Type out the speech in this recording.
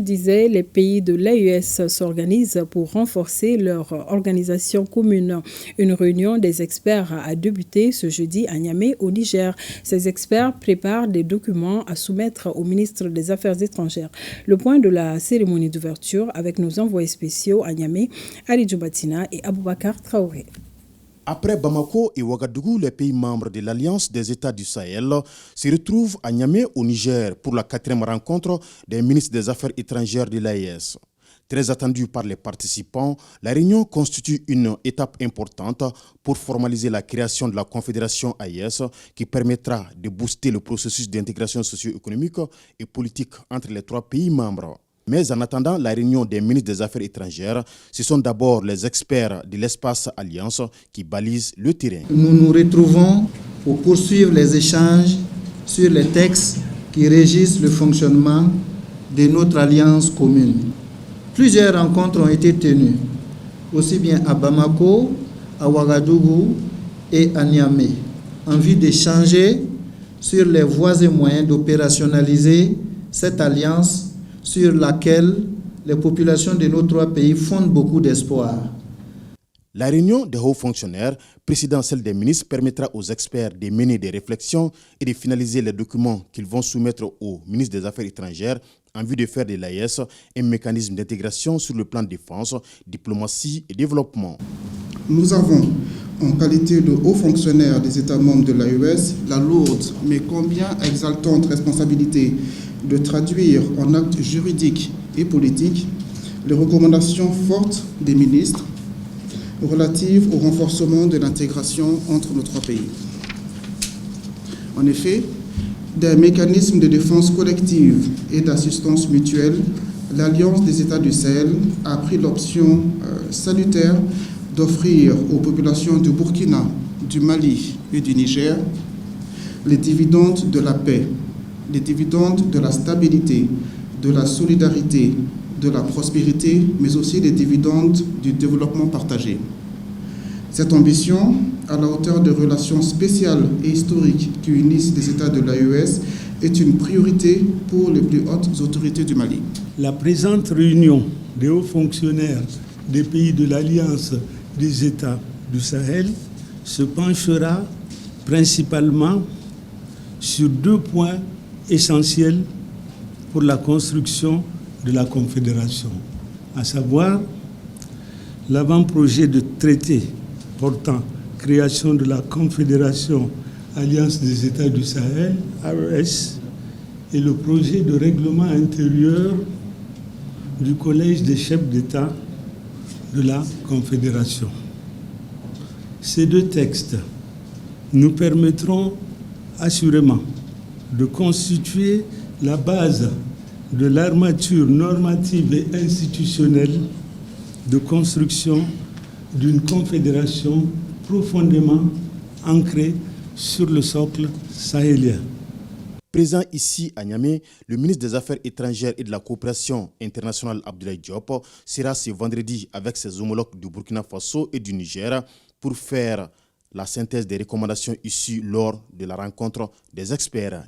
disais, les pays de l'AES s'organisent pour renforcer leur organisation commune. Une réunion des experts a débuté ce jeudi à Niamey, au Niger. Ces experts préparent des documents à soumettre au ministre des Affaires étrangères. Le point de la cérémonie d'ouverture avec nos envoyés spéciaux à Niamey, Ali Djoubatina et Aboubakar Traoré. Après Bamako et Ouagadougou, les pays membres de l'Alliance des États du Sahel se retrouvent à Niamey, au Niger, pour la 4e rencontre des ministres des Affaires étrangères de l'AES. Très attendue par les participants, la réunion constitue une étape importante pour formaliser la création de la Confédération AES qui permettra de booster le processus d'intégration socio-économique et politique entre les 3 pays membres. Mais en attendant la réunion des ministres des Affaires étrangères, ce sont d'abord les experts de l'espace Alliance qui balisent le terrain. Nous nous retrouvons pour poursuivre les échanges sur les textes qui régissent le fonctionnement de notre alliance commune. Plusieurs rencontres ont été tenues, aussi bien à Bamako, à Ouagadougou et à Niamey, en vue d'échanger sur les voies et moyens d'opérationnaliser cette alliance sur laquelle les populations de nos 3 pays fondent beaucoup d'espoir. La réunion des hauts fonctionnaires, précédant celle des ministres, permettra aux experts de mener des réflexions et de finaliser les documents qu'ils vont soumettre au ministre des Affaires étrangères en vue de faire de l'AES un mécanisme d'intégration sur le plan de défense, diplomatie et développement. Nous avons, en qualité de hauts fonctionnaires des États membres de l'AES, la lourde mais combien exaltante responsabilité de traduire en actes juridiques et politiques les recommandations fortes des ministres relatives au renforcement de l'intégration entre nos 3 pays. En effet, des mécanismes de défense collective et d'assistance mutuelle, l'Alliance des États du Sahel a pris l'option salutaire d'offrir aux populations du Burkina, du Mali et du Niger les dividendes de la paix, les dividendes de la stabilité, de la solidarité, de la prospérité, mais aussi les dividendes du développement partagé. Cette ambition, à la hauteur des relations spéciales et historiques qui unissent les États de l'AES, est une priorité pour les plus hautes autorités du Mali. La présente réunion des hauts fonctionnaires des pays de l'Alliance des États du Sahel se penchera principalement sur 2 points essentiels pour la construction de la Confédération, à savoir l'avant-projet de traité portant création de la Confédération Alliance des États du Sahel, AES, et le projet de règlement intérieur du Collège des chefs d'État de la Confédération. Ces 2 textes nous permettront assurément de constituer la base de l'armature normative et institutionnelle de construction d'une confédération profondément ancrée sur le socle sahélien. Présent ici à Niamey, le ministre des Affaires étrangères et de la coopération internationale Abdoulaye Diop sera ce vendredi avec ses homologues du Burkina Faso et du Niger pour faire la synthèse des recommandations issues lors de la rencontre des experts.